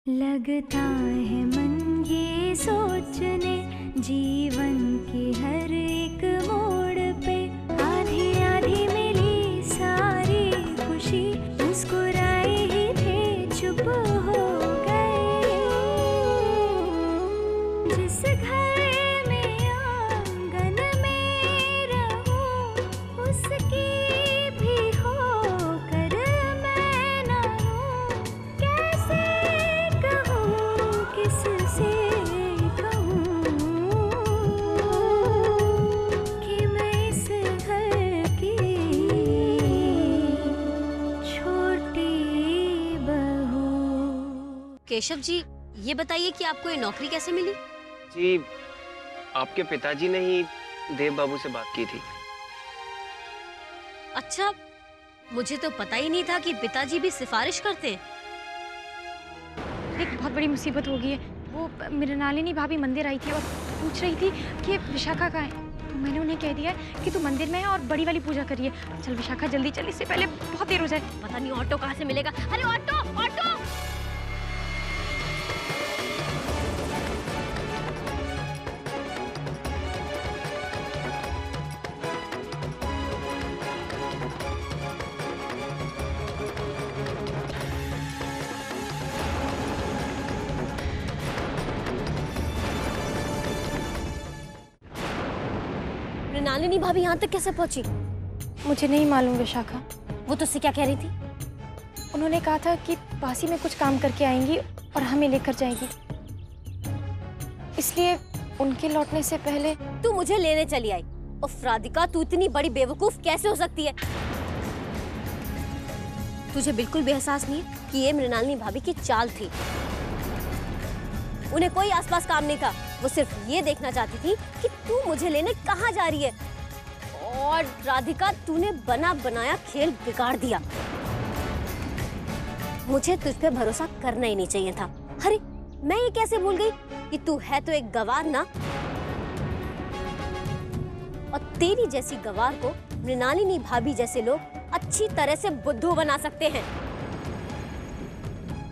लगता है मन ये सोचने जीवन की हर एक मोड़ पे आधी आधी मिली सारी खुशी मुस्कुराए ही थे चुप हो गए। जिस घर में आंगन में रहूं उसकी भी होकर मैं ना हूं। कैसे कहूं किससे कहूं कि मैं इस घर की छोटी बहू। केशव जी, ये बताइए कि आपको ये नौकरी कैसे मिली? जी, आपके पिताजी ने ही देव बाबू से बात की थी। अच्छा, मुझे तो पता ही नहीं था कि पिताजी भी सिफारिश करते हैं। एक बहुत बड़ी मुसीबत हो गई है। वो मृणालिनी भाभी मंदिर आई थी और पूछ रही थी कि विशाखा कहाँ है। तो मैंने उन्हें कह दिया कि तू मंदिर में है और बड़ी वाली पूजा करिए। चल विशाखा जल्दी चल, इससे पहले बहुत देर हो जाए। पता नहीं ऑटो कहाँ से मिलेगा। अरे ऑटो ऑटो! मृणालिनी भाभी यहाँ तक कैसे पहुँची? मुझे नहीं मालूम विशाखा। वो तुझसे क्या कह रही थी? उन्होंने कहा था कि पासी में कुछ काम करके आएंगी और हमें लेकर जाएगी, इसलिए उनके लौटने से पहले। तू मुझे लेने चली आई। उफ राधिका, तू इतनी बड़ी बेवकूफ कैसे हो सकती है? तुझे बिल्कुल भी एहसास नहीं है कि ये मृणालिनी भाभी की चाल थी। उन्हें कोई आसपास काम नहीं था। वो सिर्फ ये देखना चाहती थी कि तू मुझे लेने कहाँ जा रही है। और राधिका, तूने बना बनाया खेल बिगाड़ दिया। मुझे तुझ पे भरोसा करना ही नहीं चाहिए था। अरे मैं ये कैसे भूल गई कि तू है तो एक गवार ना। और तेरी जैसी गवार को मृणालिनी भाभी जैसे लोग अच्छी तरह से बुद्धू बना सकते हैं।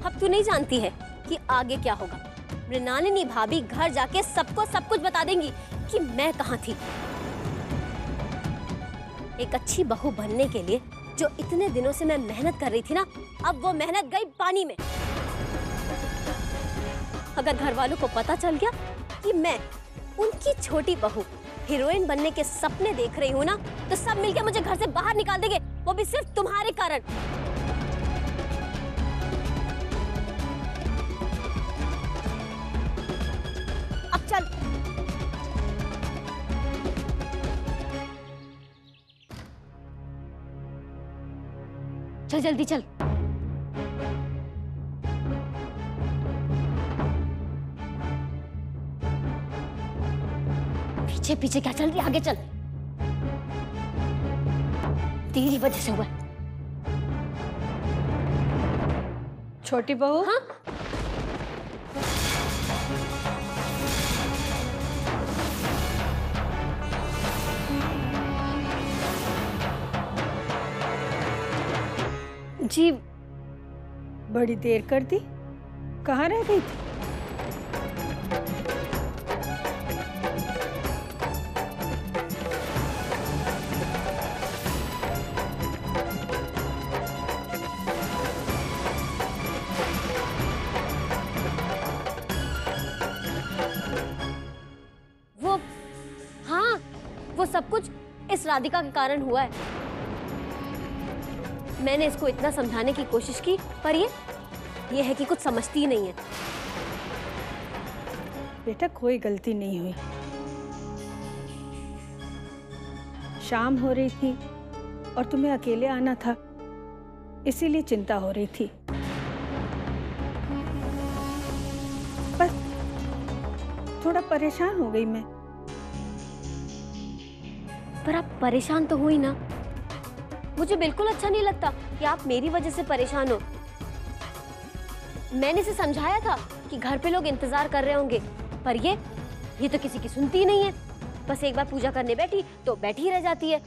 अब तू नहीं जानती है कि आगे क्या होगा। मृणालिनी भाभी घर जाके सबको सब कुछ बता देंगी कि मैं कहाँ थी। एक अच्छी बहू बनने के लिए जो इतने दिनों से मैं मेहनत कर रही थी ना, अब वो मेहनत गई पानी में। अगर घर वालों को पता चल गया कि मैं उनकी छोटी बहू हीरोइन बनने के सपने देख रही हूँ ना, तो सब मिलकर मुझे घर से बाहर निकाल देंगे, वो भी सिर्फ तुम्हारे कारण। अब चल। चल जल्दी चल। पीछे पीछे क्या चल रही है? आगे चल। तेरी वजह से हुआ। छोटी बहू। हाँ? जी, बड़ी देर कर दी, कहाँ रह गई थी? हाँ, वो सब कुछ इस राधिका के कारण हुआ है। मैंने इसको इतना समझाने की कोशिश की, पर ये है कि कुछ समझती ही नहीं है। बेटा, कोई गलती नहीं हुई। शाम हो रही थी और तुम्हें अकेले आना था, इसीलिए चिंता हो रही थी। बस थोड़ा परेशान हो गई मैं। पर आप परेशान तो हुई ना। मुझे बिल्कुल अच्छा नहीं लगता कि आप मेरी वजह से परेशान हो। मैंने इसे समझाया था कि घर पे लोग इंतजार कर रहे होंगे, पर ये तो किसी की सुनती ही नहीं है। बस एक बार पूजा करने बैठी तो बैठी ही रह जाती है।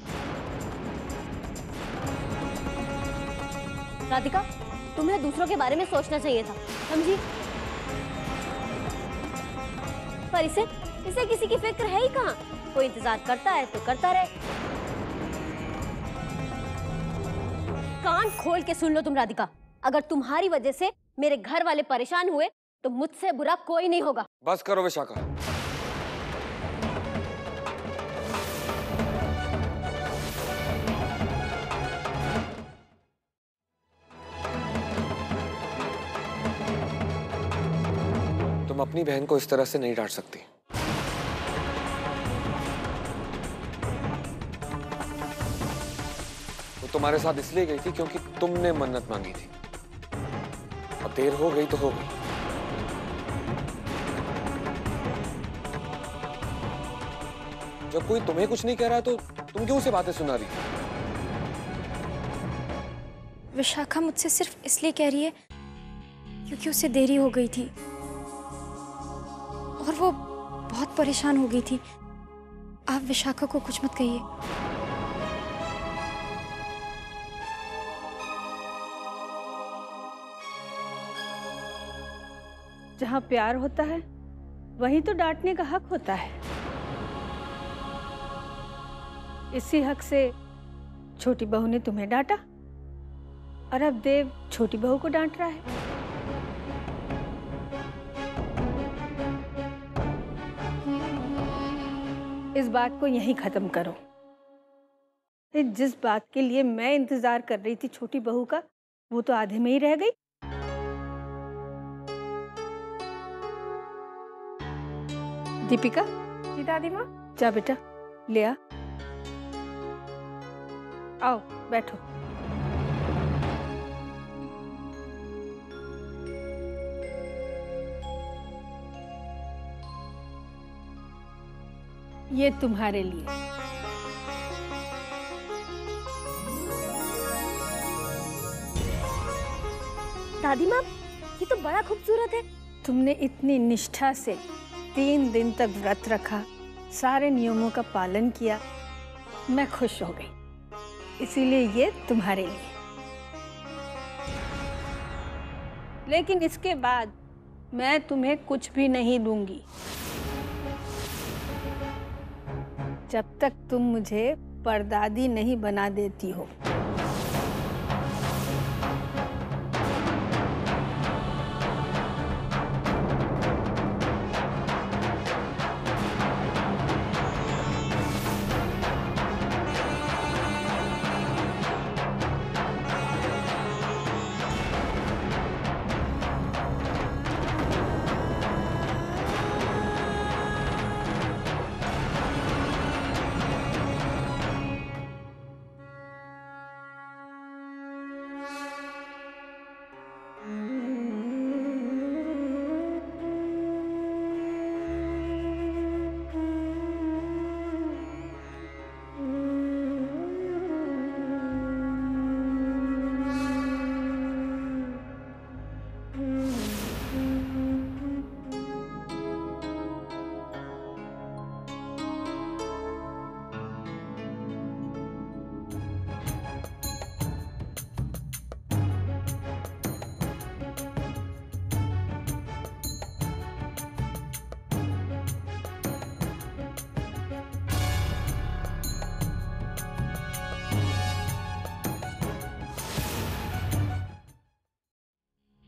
राधिका, तुम्हें दूसरों के बारे में सोचना चाहिए था, समझी? पर इसे किसी की फिक्र है ही कहाँ। कोई इंतजार करता है तो करता रहे। कान खोल के सुन लो तुम राधिका, अगर तुम्हारी वजह से मेरे घर वाले परेशान हुए तो मुझसे बुरा कोई नहीं होगा। बस करो विशाखा। तुम अपनी बहन को इस तरह से नहीं डांट सकती। वो तुम्हारे साथ इसलिए गई थी क्योंकि तुमने मन्नत मांगी थी। अब देर हो गई तो हो गई। जब कोई तुम्हें कुछ नहीं कह रहा है तो तुम क्यों उसे बातें सुना रही? विशाखा मुझसे सिर्फ इसलिए कह रही है क्योंकि उसे देरी हो गई थी और वो बहुत परेशान हो गई थी। आप विशाखा को कुछ मत कहिए। जहाँ प्यार होता है वहीं तो डांटने का हक होता है। इसी हक से छोटी बहू ने तुम्हें डांटा और अब देव छोटी बहू को डांट रहा है। इस बात को यहीं खत्म करो। जिस बात के लिए मैं इंतजार कर रही थी छोटी बहू का, वो तो आधे में ही रह गई। दीपिका। जी दादी माँ। जा बेटा ले आ। आओ बैठो। ये तुम्हारे लिए। दादी माँ, ये तो बड़ा खूबसूरत है। तुमने इतनी निष्ठा से 3 दिन तक व्रत रखा, सारे नियमों का पालन किया, मैं खुश हो गई। इसीलिए ये तुम्हारे लिए। लेकिन इसके बाद मैं तुम्हें कुछ भी नहीं दूंगी जब तक तुम मुझे परदादी नहीं बना देती हो।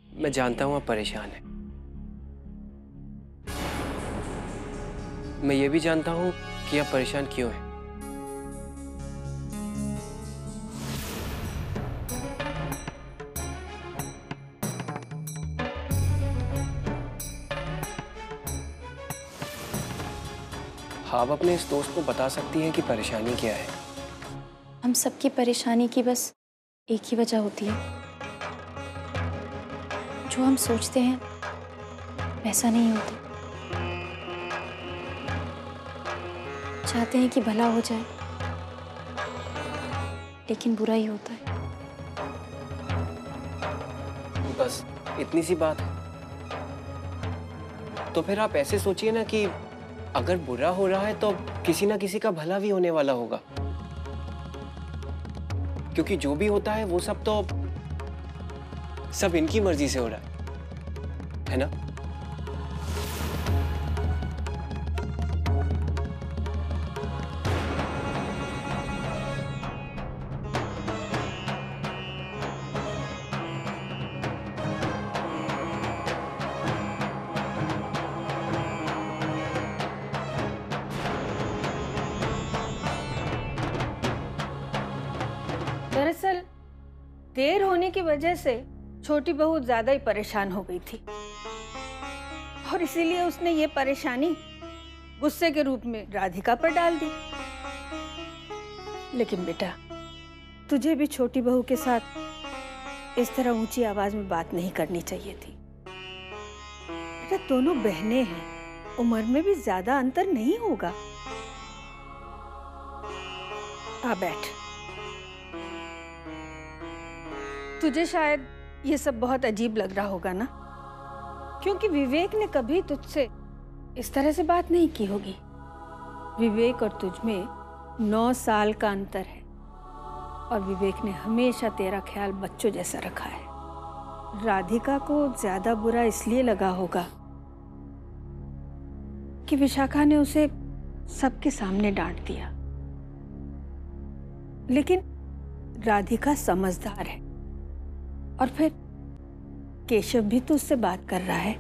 मैं जानता हूं आप परेशान हैं। मैं ये भी जानता हूं कि आप परेशान क्यों हैं। आप अपने इस दोस्त को बता सकती हैं कि परेशानी क्या है। हम सबकी परेशानी की बस एक ही वजह होती है, जो हम सोचते हैं वैसा नहीं होता। चाहते हैं कि भला हो जाए, लेकिन बुरा ही होता है। बस इतनी सी बात है। तो फिर आप ऐसे सोचिए ना कि अगर बुरा हो रहा है तो किसी ना किसी का भला भी होने वाला होगा, क्योंकि जो भी होता है वो सब तो सब इनकी मर्जी से हो रहा है ना। देर होने की वजह से छोटी बहू ज्यादा ही परेशान हो गई थी और इसीलिए उसने ये परेशानी गुस्से के रूप में राधिका पर डाल दी। लेकिन बेटा, तुझे भी छोटी बहू के साथ इस तरह ऊंची आवाज में बात नहीं करनी चाहिए थी। बेटा, दोनों बहनें हैं, उम्र में भी ज्यादा अंतर नहीं होगा। आ बैठ। तुझे शायद ये सब बहुत अजीब लग रहा होगा ना, क्योंकि विवेक ने कभी तुझसे इस तरह से बात नहीं की होगी। विवेक और तुझ में 9 साल का अंतर है और विवेक ने हमेशा तेरा ख्याल बच्चों जैसा रखा है। राधिका को ज्यादा बुरा इसलिए लगा होगा कि विशाखा ने उसे सबके सामने डांट दिया। लेकिन राधिका समझदार है और फिर केशव भी तो उससे बात कर रहा है।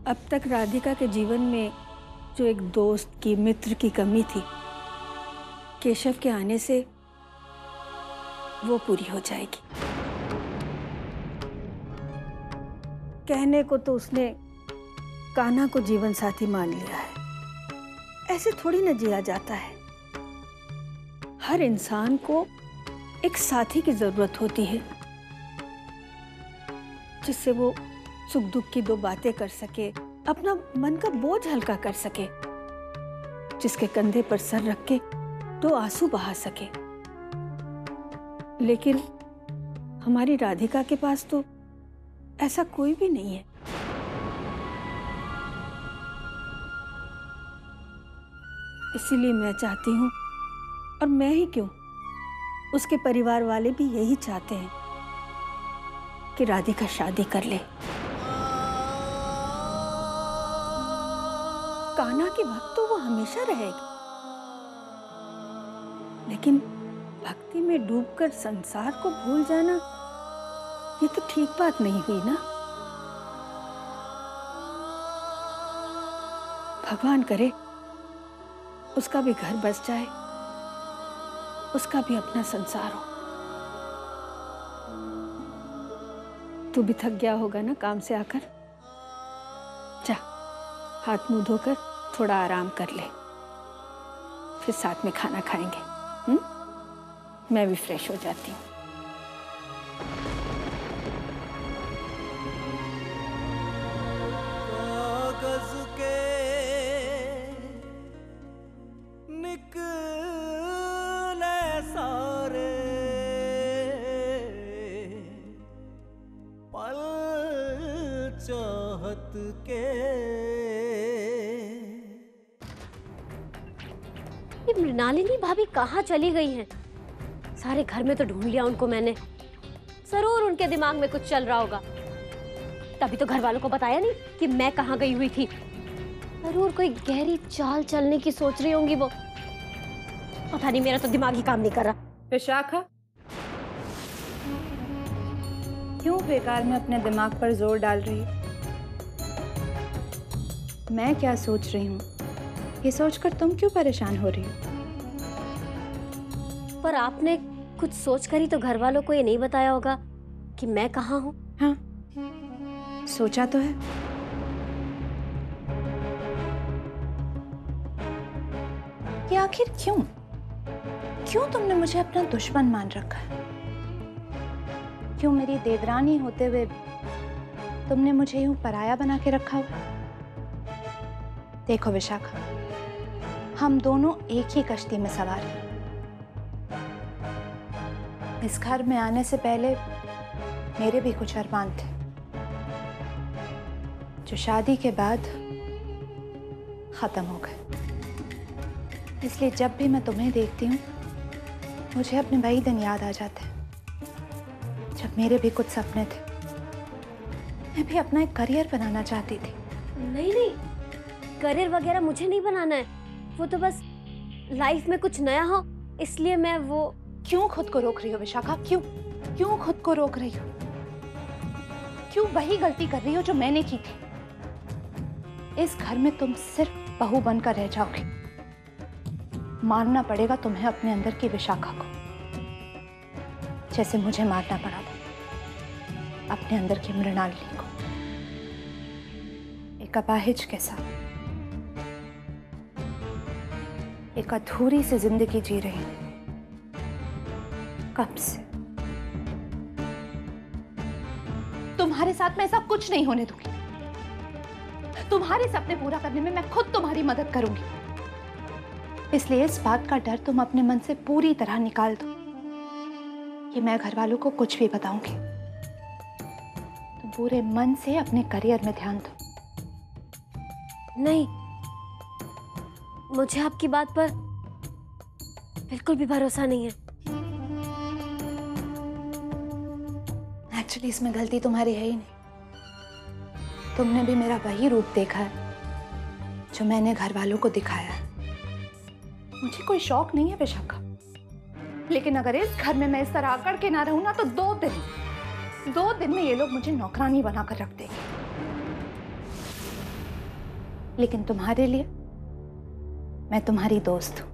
अब तक राधिका के जीवन में जो एक दोस्त की, मित्र की कमी थी, केशव के आने से वो पूरी हो जाएगी। कहने को तो उसने कान्हा को जीवन साथी मान लिया है, ऐसे थोड़ी न जिया जाता है। हर इंसान को एक साथी की जरूरत होती है जिससे वो सुख दुख की 2 बातें कर सके, अपना मन का बोझ हल्का कर सके, जिसके कंधे पर सर रख के 2 आंसू बहा सके। लेकिन हमारी राधिका के पास तो ऐसा कोई भी नहीं है। इसीलिए मैं चाहती हूं, और मैं ही क्यों, उसके परिवार वाले भी यही चाहते हैं कि राधिका शादी कर ले। कान्हा की भक्त तो वो हमेशा रहेगी, लेकिन भक्ति में डूबकर संसार को भूल जाना, ये तो ठीक बात नहीं हुई ना। भगवान करे उसका भी घर बस जाए, उसका भी अपना संसार हो। तू भी थक गया होगा ना काम से आकर। जा, हाथ मुंह धोकर थोड़ा आराम कर ले, फिर साथ में खाना खाएंगे। मैं भी फ्रेश हो जाती हूँ। ये मृणालिनी भाभी कहाँ चली गई हैं? सारे घर में तो ढूंढ लिया उनको मैंने। जरूर उनके दिमाग में कुछ चल रहा होगा, तभी तो घर वालों को बताया नहीं कि मैं कहाँ गई हुई थी। जरूर कोई गहरी चाल चलने की सोच रही होंगी वो। पता नहीं, मेरा तो दिमाग ही काम नहीं कर रहा। विशाखा, क्यों बेकार में अपने दिमाग पर जोर डाल रही है? मैं क्या सोच रही हूँ ये सोचकर तुम क्यों परेशान हो रही हो? पर आपने कुछ सोच कर ही तो घर वालों को ये नहीं बताया होगा कि मैं कहाँ हूँ। हाँ, सोचा तो है। ये आखिर क्यों तुमने मुझे अपना दुश्मन मान रखा है? क्यों मेरी देवरानी होते हुए तुमने मुझे यूं पराया बना के रखा हुआ? देखो विशाखा, हम दोनों एक ही कश्ती में सवार हैं। इस घर में आने से पहले मेरे भी कुछ अरमान थे, जो शादी के बाद खत्म हो गए। इसलिए जब भी मैं तुम्हें देखती हूँ, मुझे अपने वही दिन याद आ जाते हैं जब मेरे भी कुछ सपने थे। मैं भी अपना एक करियर बनाना चाहती थी। नहीं नहीं, करियर वगैरह मुझे नहीं बनाना है। वो तो बस लाइफ में कुछ नया हो, इसलिए मैं वो। क्यों खुद को रोक रही हो विशाखा? क्यों खुद को रोक रही हो? क्यों वही गलती कर रही हो जो मैंने की थी? इस घर में तुम सिर्फ बहू बनकर रह जाओगे। मारना पड़ेगा तुम्हें अपने अंदर की विशाखा को, जैसे मुझे मारना पड़ा था अपने अंदर की मृणालिनी को। एक अपाहिज के साथ एक अधूरी सी जिंदगी जी रही हूं। कब से? तुम्हारे साथ मैं ऐसा कुछ नहीं होने दूंगी। तुम्हारे सपने पूरा करने में मैं खुद तुम्हारी मदद करूंगी। इसलिए इस बात का डर तुम अपने मन से पूरी तरह निकाल दो कि मैं घर वालों को कुछ भी बताऊंगी। तुम पूरे मन से अपने करियर में ध्यान दो। नहीं, मुझे आपकी बात पर बिल्कुल भी भरोसा नहीं है। एक्चुअली इसमें गलती तुम्हारी है ही नहीं। तुमने भी मेरा वही रूप देखा है जो मैंने घर वालों को दिखाया है। मुझे कोई शौक नहीं है विशाखा, लेकिन अगर इस घर में मैं इस तरह आकड़ के ना रहूं ना तो 2 दिन में ये लोग मुझे नौकरानी बनाकर रख देंगे। लेकिन तुम्हारे लिए मैं तुम्हारी दोस्त हूं।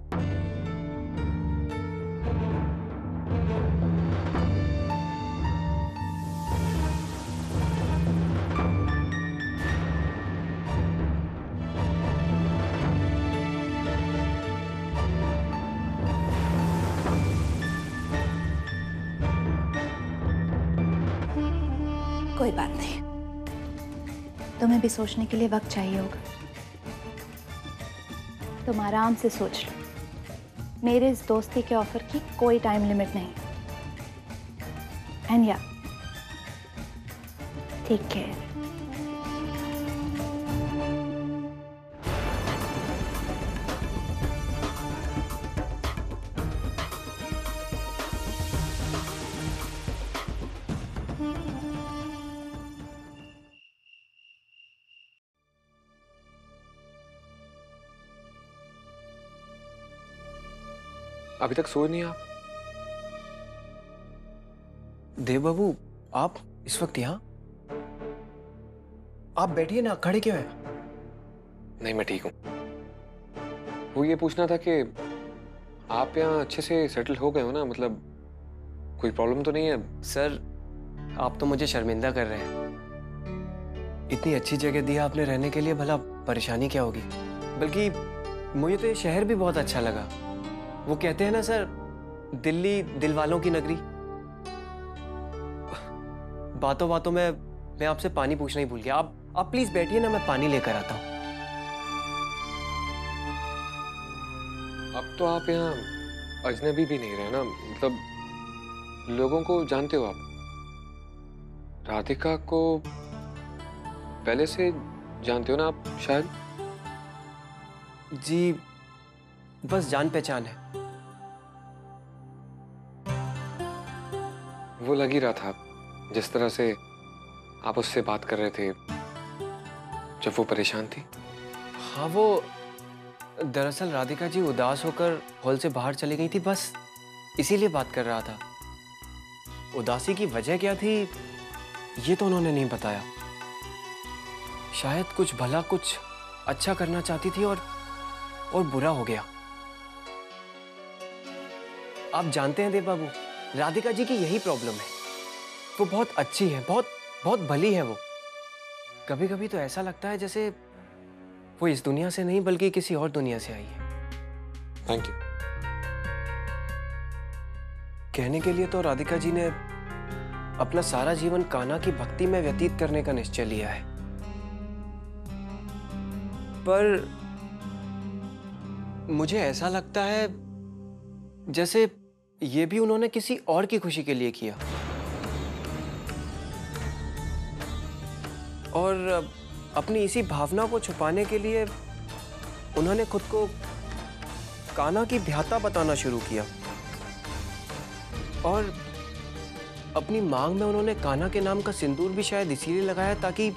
कोई बात नहीं, तुम्हें भी सोचने के लिए वक्त चाहिए होगा। तुम आराम से सोच लो। मेरे इस दोस्ती के ऑफर की कोई टाइम लिमिट नहीं। एंड या टेक केयर। अभी तक सोए नहीं आप? देव बाबू, आप इस वक्त यहाँ? आप बैठिए ना, खड़े क्यों हैं? नहीं, मैं ठीक हूँ। वो ये पूछना था कि आप यहाँ अच्छे से सेटल हो गए हो ना? मतलब कोई प्रॉब्लम तो नहीं है? सर, आप तो मुझे शर्मिंदा कर रहे हैं। इतनी अच्छी जगह दी आपने रहने के लिए, भला परेशानी क्या होगी? बल्कि मुझे तो ये शहर भी बहुत अच्छा लगा। वो कहते हैं ना सर, दिल्ली दिल वालों की नगरी। बातों बातों में मैं आपसे पानी पूछना ही भूल गया। आप प्लीज बैठिए ना, मैं पानी लेकर आता हूँ। अब तो आप यहाँ अजनबी भी नहीं रहे ना? मतलब लोगों को जानते हो आप। राधिका को पहले से जानते हो ना आप शायद? जी, बस जान पहचान है। वो लग ही रहा था जिस तरह से आप उससे बात कर रहे थे जब वो परेशान थी। हाँ, वो दरअसल राधिका जी उदास होकर हॉल से बाहर चली गई थी, बस इसीलिए बात कर रहा था। उदासी की वजह क्या थी ये तो उन्होंने नहीं बताया। शायद कुछ भला कुछ अच्छा करना चाहती थी और बुरा हो गया। आप जानते हैं देव बाबू, राधिका जी की यही प्रॉब्लम है। वो बहुत अच्छी है, बहुत भली है। वो कभी कभी तो ऐसा लगता है जैसे वो इस दुनिया से नहीं बल्कि किसी और दुनिया से आई है। Thank you. कहने के लिए तो राधिका जी ने अपना सारा जीवन कान्हा की भक्ति में व्यतीत करने का निश्चय लिया है, पर मुझे ऐसा लगता है जैसे ये भी उन्होंने किसी और की खुशी के लिए किया। और अपनी इसी भावना को छुपाने के लिए उन्होंने खुद को कान्हा की भ्राता बताना शुरू किया। और अपनी मांग में उन्होंने कान्हा के नाम का सिंदूर भी शायद इसीलिए लगाया ताकि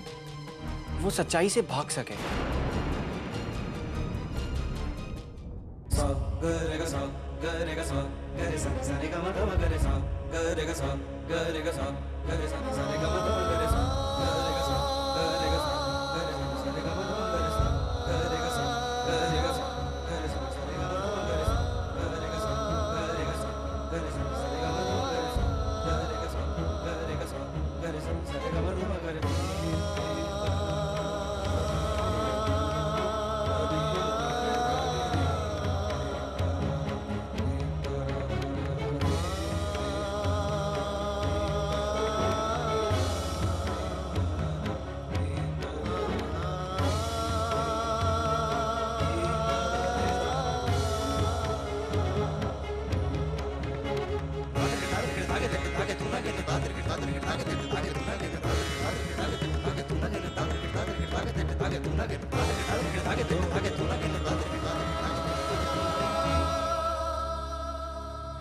वो सच्चाई से भाग सके।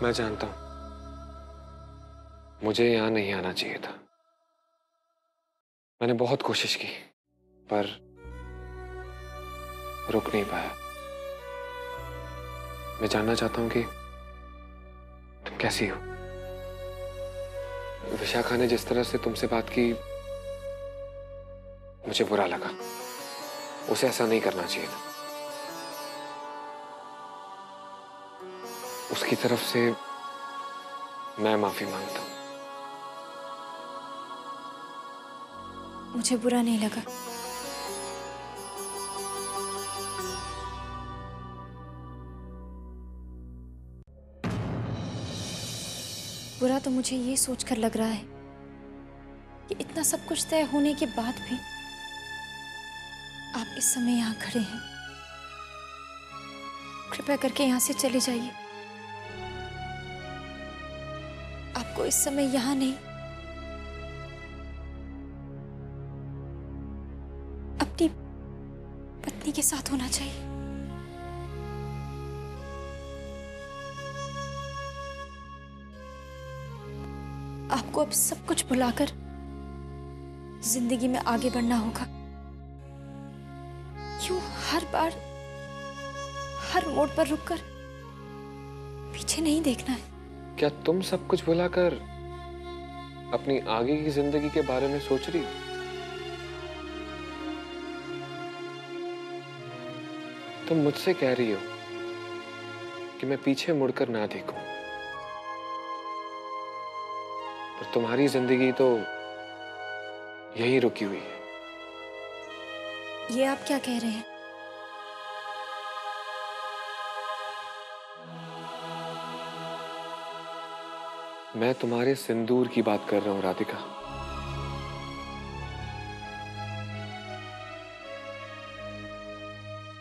मैं जानता हूं मुझे यहां नहीं आना चाहिए था। मैंने बहुत कोशिश की पर रुक नहीं पाया। मैं जानना चाहता हूं कि तुम कैसी हो। विशाखा ने जिस तरह से तुमसे बात की मुझे बुरा लगा। उसे ऐसा नहीं करना चाहिए था। उसकी तरफ से मैं माफी मांगता हूं। मुझे बुरा नहीं लगा। बुरा तो मुझे ये सोचकर लग रहा है कि इतना सब कुछ तय होने के बाद भी आप इस समय यहाँ खड़े हैं। कृपया करके यहाँ से चले जाइए। आपको इस समय यहाँ नहीं, अपनी पत्नी के साथ होना चाहिए। आपको अब सब कुछ भुलाकर जिंदगी में आगे बढ़ना होगा। क्यों हर बार हर मोड़ पर रुककर पीछे नहीं देखना है। क्या तुम सब कुछ भुलाकर अपनी आगे की जिंदगी के बारे में सोच रही हो? तुम मुझसे कह रही हो कि मैं पीछे मुड़कर ना देखूं, पर तुम्हारी जिंदगी तो यही रुकी हुई है। ये आप क्या कह रहे हैं? मैं तुम्हारे सिंदूर की बात कर रहा हूं राधिका।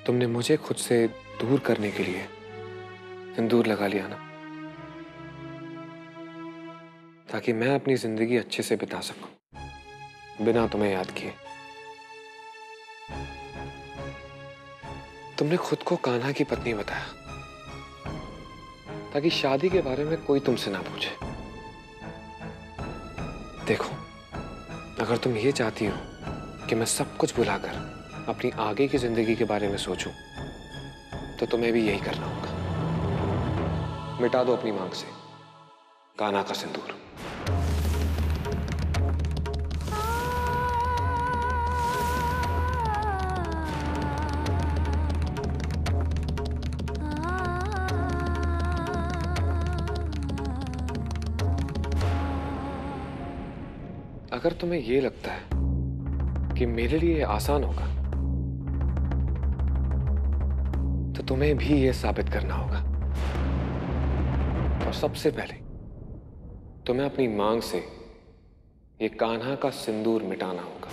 तुमने मुझे खुद से दूर करने के लिए सिंदूर लगा लिया ना, ताकि मैं अपनी जिंदगी अच्छे से बिता सकूं बिना तुम्हें याद किए। तुमने खुद को कान्हा की पत्नी बताया ताकि शादी के बारे में कोई तुमसे ना पूछे। देखो, अगर तुम ये चाहती हो कि मैं सब कुछ भुलाकर अपनी आगे की जिंदगी के बारे में सोचूं, तो तुम्हें भी यही करना होगा। मिटा दो अपनी मांग से कान्हा का सिंदूर। अगर तुम्हें यह लगता है कि मेरे लिए आसान होगा, तो तुम्हें भी यह साबित करना होगा। और सबसे पहले तुम्हें अपनी मांग से ये कान्हा का सिंदूर मिटाना होगा।